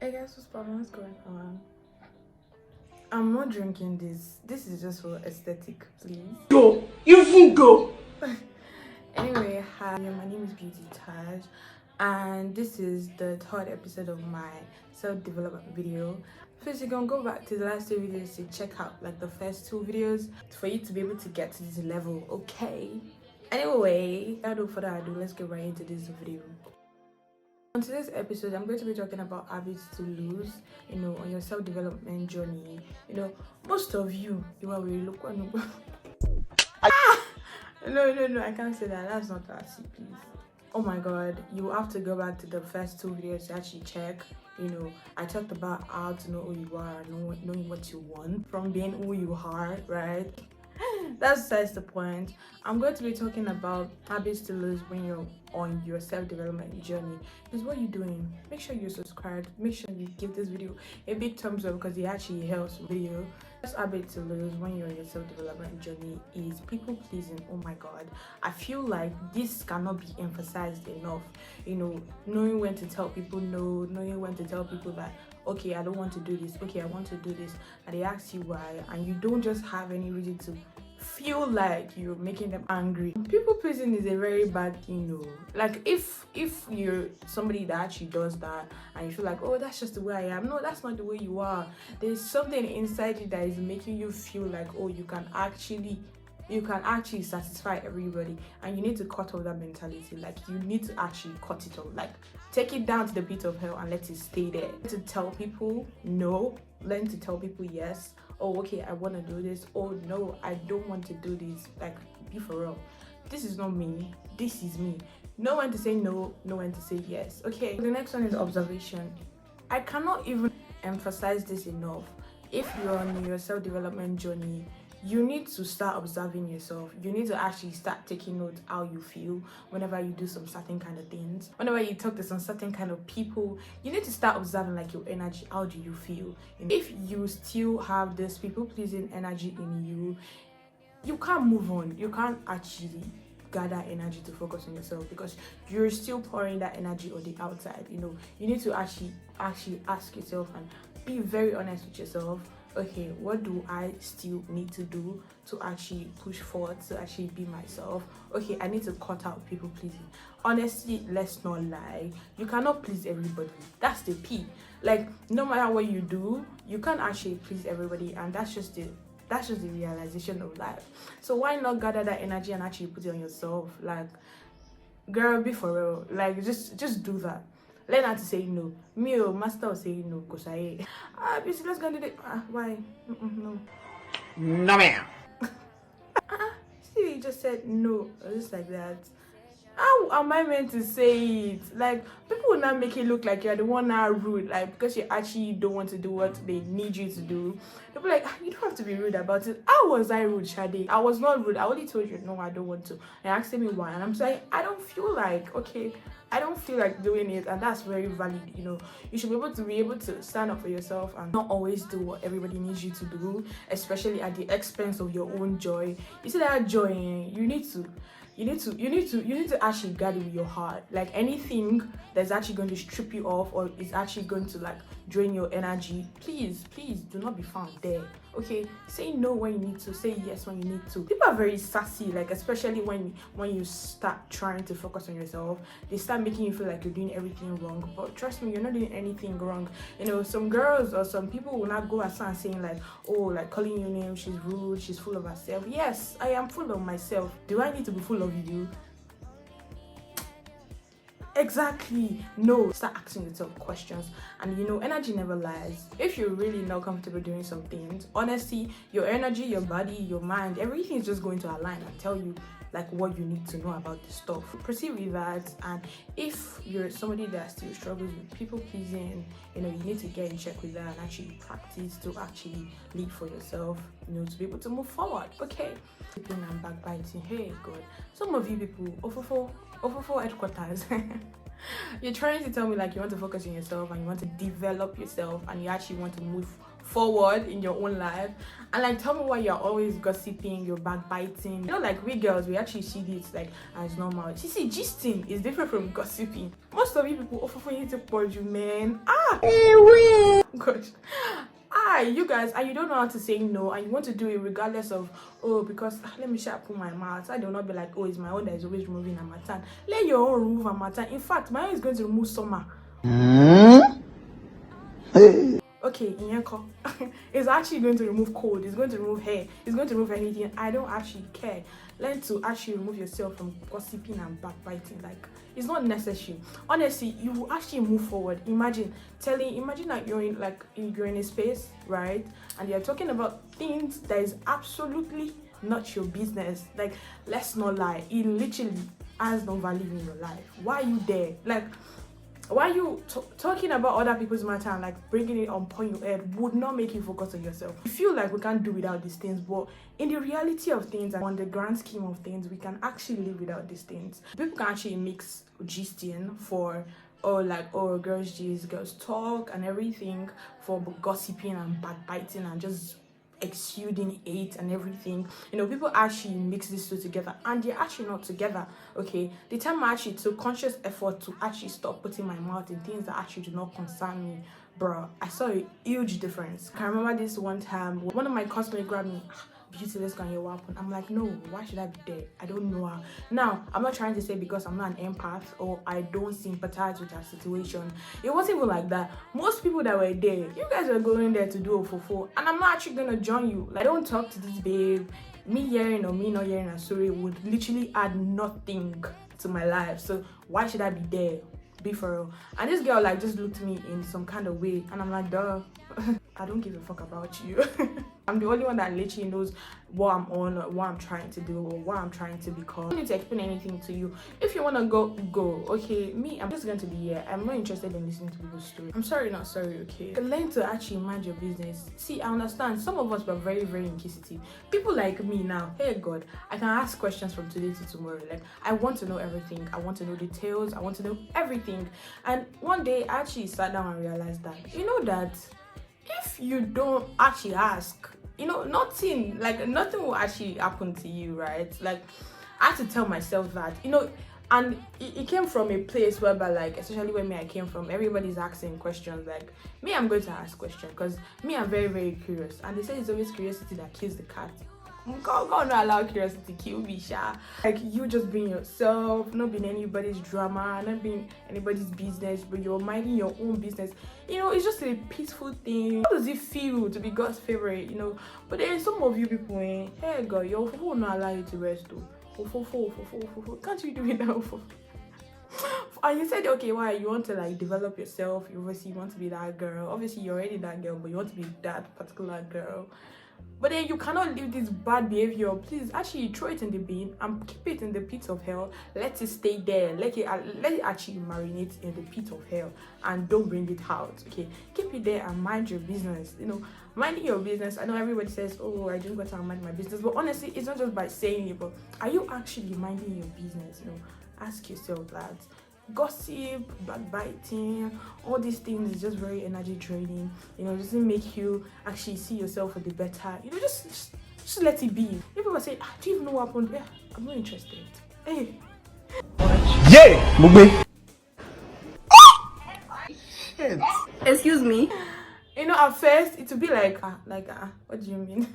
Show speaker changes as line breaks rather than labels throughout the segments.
Hey guys, what's going on? I'm not drinking this. This is just for aesthetic, please.
Go! Even go!
Anyway, hi, my name is Beauty Taj, and this is the third episode of my self-development video. First, you can go back to the last two videos to check out like the first two videos for you to be able to get to this level, okay? Anyway, without further ado, let's get right into this video. On today's episode, I'm going to be talking about habits to lose, on your self-development journey. Most of you are really look no, I can't say that. That's not classy, please. Oh my god, you have to go back to the first two videos to actually check. I talked about how to know who you are, knowing what you want from being who you are, right? That's the point. I'm going to be talking about habits to lose when you're on your self-development journey. Is what you're doing. Make sure you subscribe. Make sure you give this video a big thumbs up because it actually helps the video. First habit to lose when you're on your self-development journey is people pleasing. Oh my god, I feel like this cannot be emphasized enough. Knowing when to tell people no, knowing when to tell people that okay, I don't want to do this, okay, I want to do this, and they ask you why, and you don't just have any reason to feel like you're making them angry. People pleasing is a very bad thing, like if you're somebody that actually does that and you feel like, oh, that's just the way I am. No, that's not the way you are. There's something inside you that is making you feel like, oh, you can actually satisfy everybody, and you need to cut off that mentality. Like, you need to actually cut it off, like take it down to the pit of hell and let it stay there. To tell people no, learn to tell people yes. Oh, okay, I want to do this. Oh no, I don't want to do this. Like, be for real. This is not me, this is me. Know when to say no, know when to say yes. Okay, the next one is observation. I cannot even emphasize this enough. If you're on your self-development journey, you need to start observing yourself. You need to actually start taking note how you feel whenever you do some certain kind of things. Whenever you talk to some certain kind of people, you need to start observing like your energy. How do you feel? If you still have this people-pleasing energy in you, you can't move on. You can't actually gather energy to focus on yourself because you're still pouring that energy on the outside. You need to actually ask yourself and be very honest with yourself. Okay, what do I still need to do to actually push forward, to actually be myself? Okay, I need to cut out people pleasing. Honestly, let's not lie, you cannot please everybody. That's the P. Like, no matter what you do, you can't actually please everybody, and that's just the realization of life. So why not gather that energy and actually put it on yourself? Like, girl, be for real. Like, just do that. Learn how to say no. Me, master will say no because busy, let's go do it. Why? No.
No, ma'am.
See, you just said no, just like that. How am I meant to say it? Like, people will not make it look like you're the one now rude, like, because you actually don't want to do what they need you to do. They'll be like, you don't have to be rude about it. How was I rude, Shade? I was not rude. I only told you, no, I don't want to. And asking me why. And I'm saying, I don't feel like, okay, I don't feel like doing it, and that's very valid. You should be able to stand up for yourself and not always do what everybody needs you to do, especially at the expense of your own joy. You see that joy, you need to actually guard it with your heart. Like, anything that's actually going to strip you off or is actually going to like drain your energy, please do not be found there. Okay, say no when you need to, say yes when you need to. People are very sassy, like, especially when you start trying to focus on yourself. They start making you feel like you're doing everything wrong, but trust me, you're not doing anything wrong. Some girls or some people will not go as far as saying like, oh, like calling you names, she's rude, she's full of herself. Yes, I am full of myself. Do I need to be full of you? Exactly. No. Start asking yourself questions, and energy never lies. If you're really not comfortable doing some things, honestly, your energy, your body, your mind, everything is just going to align and tell you like what you need to know about this stuff. Proceed with that. And if you're somebody that still struggles with people pleasing, you need to get in check with that and actually practice to actually lead for yourself, to be able to move forward. Okay, and backbiting, hey god, some of you people, ofofo headquarters. You're trying to tell me like you want to focus on yourself and you want to develop yourself and you actually want to move forward in your own life, and like tell me why you're always gossiping, you're backbiting. You know, like we girls, we actually see this like as normal. You see, gisting is different from gossiping. Most of you people offer you to purge you, man. Gosh. You guys, and you don't know how to say no, and you want to do it regardless of, oh, because let me sharpen my mouth. I do not be like, oh, it's my own that is always removing Harmattan. Let your own remove Harmattan. In fact, my own is going to remove summer. Okay, Inyenko. It's actually going to remove cold, it's going to remove hair, it's going to remove anything. I don't actually care. Learn to actually remove yourself from gossiping and backbiting. Like, it's not necessary. Honestly, you will actually move forward. Imagine that you're in a space, right? And you're talking about things that is absolutely not your business. Like, let's not lie, it literally has no value in your life. Why are you there? Like, why you talking about other people's matter and like bringing it upon your head would not make you focus on yourself. You feel like we can't do without these things, but in the reality of things and on the grand scheme of things, we can actually live without these things. People can actually mix gisting for girls gist, girls talk and everything, for gossiping and backbiting and just exuding hate and everything. You know, people actually mix these two together and they're actually not together. Okay, the time I actually took conscious effort to actually stop putting my mouth in things that actually do not concern me, bro, I saw a huge difference. I remember this one time one of my customers grabbed me, beauty, let's go on your weapon. I'm like, no, why should I be there? I don't know her. Now, I'm not trying to say because I'm not an empath or I don't sympathize with her situation. It wasn't even like that. Most people that were there, you guys were going there to do a fofo, and I'm not actually gonna join you. Like, I don't talk to this babe. Me hearing or me not hearing a story would literally add nothing to my life. So why should I be there? Be for real. And this girl like just looked at me in some kind of way, and I'm like, duh. I don't give a fuck about you. I'm the only one that literally knows what I'm on, or what I'm trying to do, or what I'm trying to become. I don't need to explain anything to you. If you want to go. Okay, me, I'm just going to be here. I'm not interested in listening to people's story. I'm sorry, not sorry, okay? Learn to actually mind your business. See, I understand some of us were very, very inquisitive. People like me now, hey God, I can ask questions from today to tomorrow. Like, I want to know everything. I want to know details. I want to know everything. And one day I actually sat down and realized that, you know, that if you don't actually ask, you know, nothing will actually happen to you, right? Like, I had to tell myself that, you know, and it came from a place whereby, like, especially when I came from, everybody's asking questions. Like, me, I'm going to ask questions because me, I'm very, very curious. And they say it's always curiosity that kills the cat. God not allow curiosity kill me, sha. Like, you just being yourself, not being anybody's drama, not being anybody's business, but you're minding your own business. You know, it's just a peaceful thing. How does it feel to be God's favorite, you know? But then some of you people, hey God, your phone will not allow you to rest though. Can't you do it now? And you said, okay, why? You want to like develop yourself. You obviously want to be that girl. Obviously, you're already that girl, but you want to be that particular girl. But then you cannot leave this bad behavior. Please actually throw it in the bin and keep it in the pit of hell. Let it stay there. Let it actually marinate in the pit of hell and don't bring it out. Okay, keep it there and mind your business. You know, minding your business. I know everybody says, oh, I just got to mind my business, but honestly, it's not just by saying it, but are you actually minding your business? You know, ask yourself that. Gossip, backbiting, all these things is just very energy draining. You know, it doesn't make you actually see yourself for the better. You know, just let it be. People say, do you even know what happened? Yeah, I'm not interested. Hey.
Yeah, Mugbe. Shit.
Excuse me.
You know, at first it would be like, what do you mean?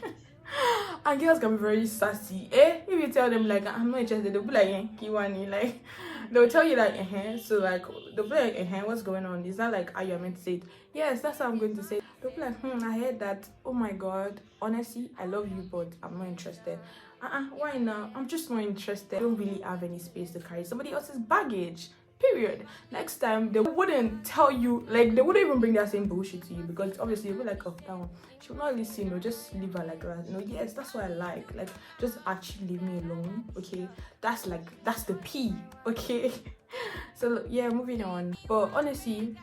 And girls can be very sassy. If you tell them like I'm not interested, they'll be like, Kiwani, like they'll tell you like, so like they'll be like, what's going on? Is that like how you're meant to say it? Yes, that's how I'm going to say it. They'll be like, I heard that. Oh my God, honestly, I love you, but I'm not interested. Why now? I'm just not interested. I don't really have any space to carry somebody else's baggage. Period. Next time they wouldn't tell you, like they wouldn't even bring that same bullshit to you, because obviously you'll be like, oh, that one, she will not listen, or just leave her like that. You know, yes, that's what I like just actually leave me alone. Okay, that's the P. Okay. So yeah, moving on. But honestly,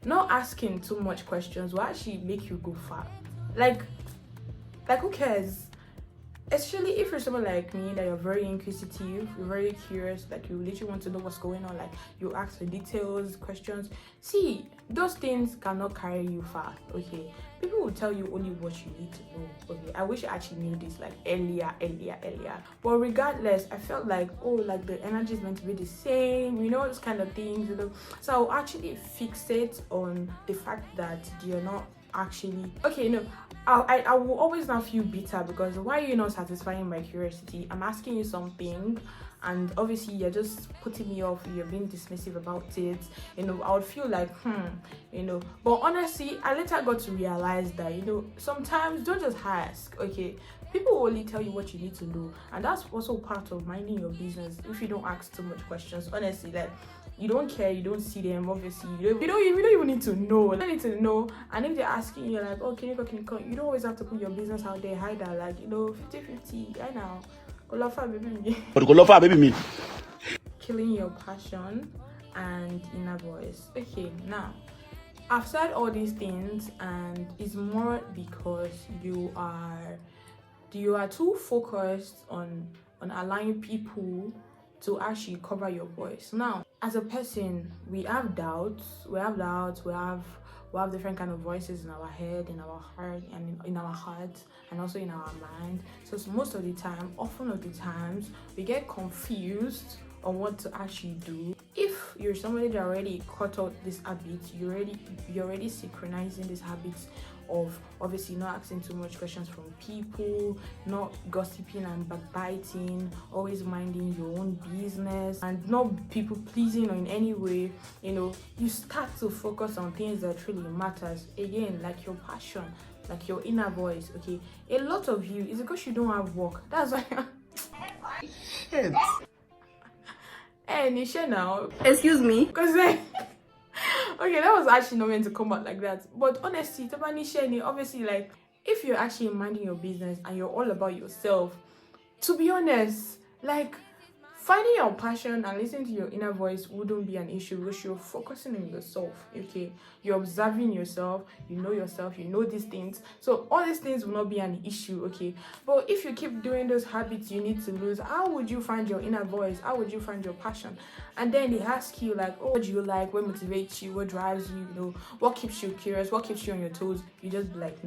not asking too much questions will actually make you go far. Like who cares? Especially if you're someone like me, that you're very inquisitive, you're very curious, like you literally want to know what's going on, like you ask for details, questions. See, those things cannot carry you far, okay? People will tell you only what you need to know, okay? I wish I actually knew this like earlier. But regardless, I felt like, oh, like the energy is meant to be the same, those kind of things, So I'll actually fixate on the fact that you're not actually okay. I will always now feel bitter because why are you not satisfying my curiosity? I'm asking you something and obviously you're just putting me off, you're being dismissive about it. I would feel like but honestly I later got to realize that sometimes don't just ask, okay? People will only tell you what you need to know, and that's also part of minding your business. If you don't ask too much questions, honestly, like you don't care, you don't see them, obviously you don't even need to know. You don't need to know. And if they're asking you like, oh, can you come, you don't always have to put your business out there, hide that, like 50-50. I know
baby me.
Killing your passion and inner voice. Okay, now I've said all these things, and it's more because you are too focused on allowing people to actually cover your voice. Now, as a person, we have doubts, we have different kind of voices in our head, in our heart, and in our hearts, and also in our mind. So most of the time, often of the times, we get confused on what to actually do. If you're somebody that already caught out this habit, you're already synchronizing these habits of obviously not asking too much questions from people, not gossiping and backbiting, always minding your own business and not people pleasing or in any way, you start to focus on things that really matters. Again, like your passion, like your inner voice, okay? A lot of you is because you don't have work. That's why Hey, Nisha now.
Excuse me.
Because okay, that was actually not meant to come out like that. But honestly, obviously, like, if you're actually minding your business and you're all about yourself, to be honest, like, finding your passion and listening to your inner voice wouldn't be an issue because you're focusing on yourself, okay? You're observing yourself, you know these things. So all these things will not be an issue, okay? But if you keep doing those habits you need to lose, how would you find your inner voice? How would you find your passion? And then they ask you like, oh, what do you like? What motivates you? What drives you? What keeps you curious? What keeps you on your toes? You just be like,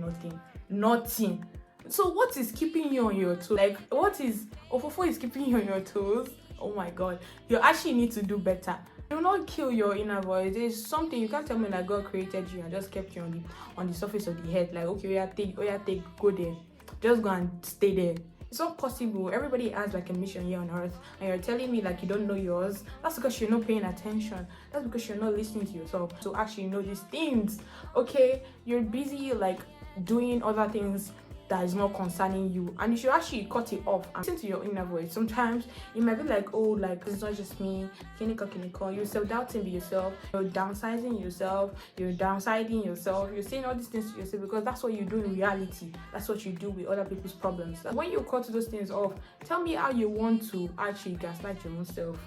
nothing. So what is keeping you on your toes? Like, what is Ofofo is keeping you on your toes? Oh my god, you actually need to do better. Do not kill your inner voice. There's something you can't tell me that God created you and just kept you on the surface of the head. Like, okay, go there. Just go and stay there. It's not possible. Everybody has like a mission here on earth, and you're telling me like you don't know yours. That's because you're not paying attention. That's because you're not listening to yourself to actually know these things. Okay, you're busy like doing other things that is not concerning you, and you should actually cut it off and listen to your inner voice. Sometimes it might be like, oh, like it's not just me, you're self-doubting yourself, you're downsizing yourself, you're saying all these things to yourself because that's what you do in reality. That's what you do with other people's problems. When you cut those things off, tell me how you want to actually gaslight your own self.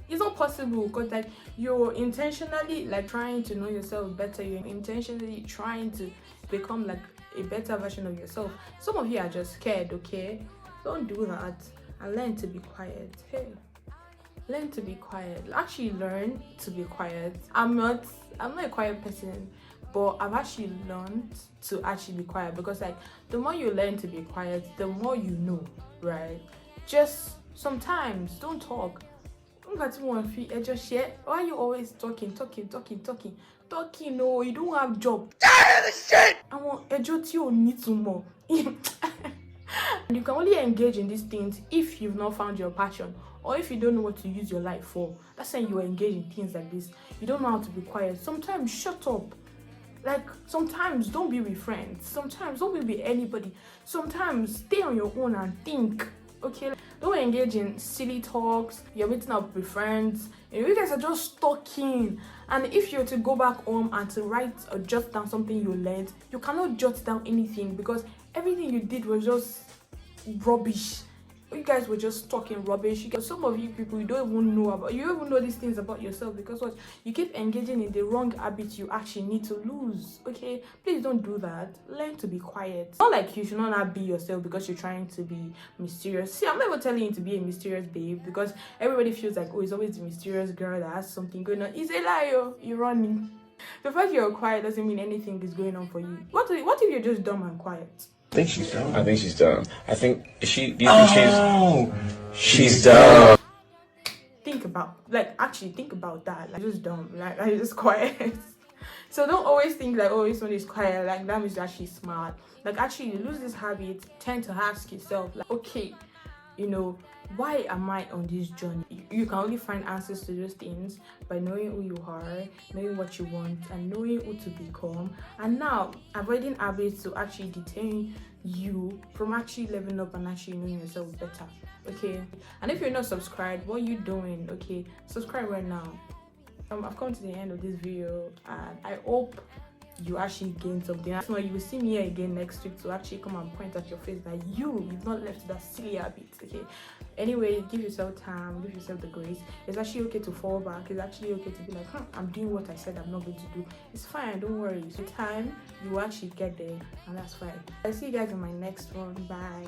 It's not possible because like you're intentionally like trying to know yourself better. You're intentionally trying to become like a better version of yourself. Some of you are just scared, okay? Don't do that and learn to be quiet. Hey, learn to be quiet. Actually learn to be quiet. I'm not a quiet person, but I've actually learned to actually be quiet because like the more you learn to be quiet, the more you know, right? Just sometimes don't talk. Why are you always talking? No, you don't have job. I want a job you need to more. And you can only engage in these things if you've not found your passion or if you don't know what to use your life for. That's when you engage in things like this. You don't know how to be quiet. Sometimes shut up. Like sometimes don't be with friends. Sometimes don't be with anybody. Sometimes stay on your own and think. Okay, don't engage in silly talks. You're meeting up with friends. You guys are just talking. And if you're to go back home and to write or jot down something you learned, you cannot jot down anything because everything you did was just rubbish. you guys were just talking rubbish. Some of you people, you don't even know these things about yourself, because what, you keep engaging in the wrong habits you actually need to lose. Okay, please don't do that. Learn to be quiet. Not like you should not be yourself because you're trying to be mysterious. See, I'm never telling you to be a mysterious babe, because everybody feels like, oh, it's always the mysterious girl that has something going on. It's a lie. You're running. The fact you're quiet doesn't mean anything is going on for you. What if you're just dumb and quiet?
I think she's dumb.
I think she's dumb. I think do you think she's
dumb?
Think about that. Like, just dumb. Like just quiet. So don't always think like, oh, this one is quiet, like that means that she's smart. Like, actually, you lose this habit, tend to ask yourself, like, okay, why am I on this journey? You can only find answers to those things by knowing who you are, knowing what you want, and knowing who to become. And now, avoiding habits to actually detain you from actually leveling up and actually knowing yourself better. Okay? And if you're not subscribed, what are you doing? Okay, subscribe right now. I've come to the end of this video, and I hope you actually gain something. That's why you will see me here again next week to actually come and point at your face that you've not left that silly habit. Okay, anyway, give yourself time, give yourself the grace. It's actually okay to fall back. It's actually okay to be like, I'm doing what I said I'm not going to do. It's fine, don't worry. So time, you will actually get there, and that's fine. I'll see you guys in my next one. Bye.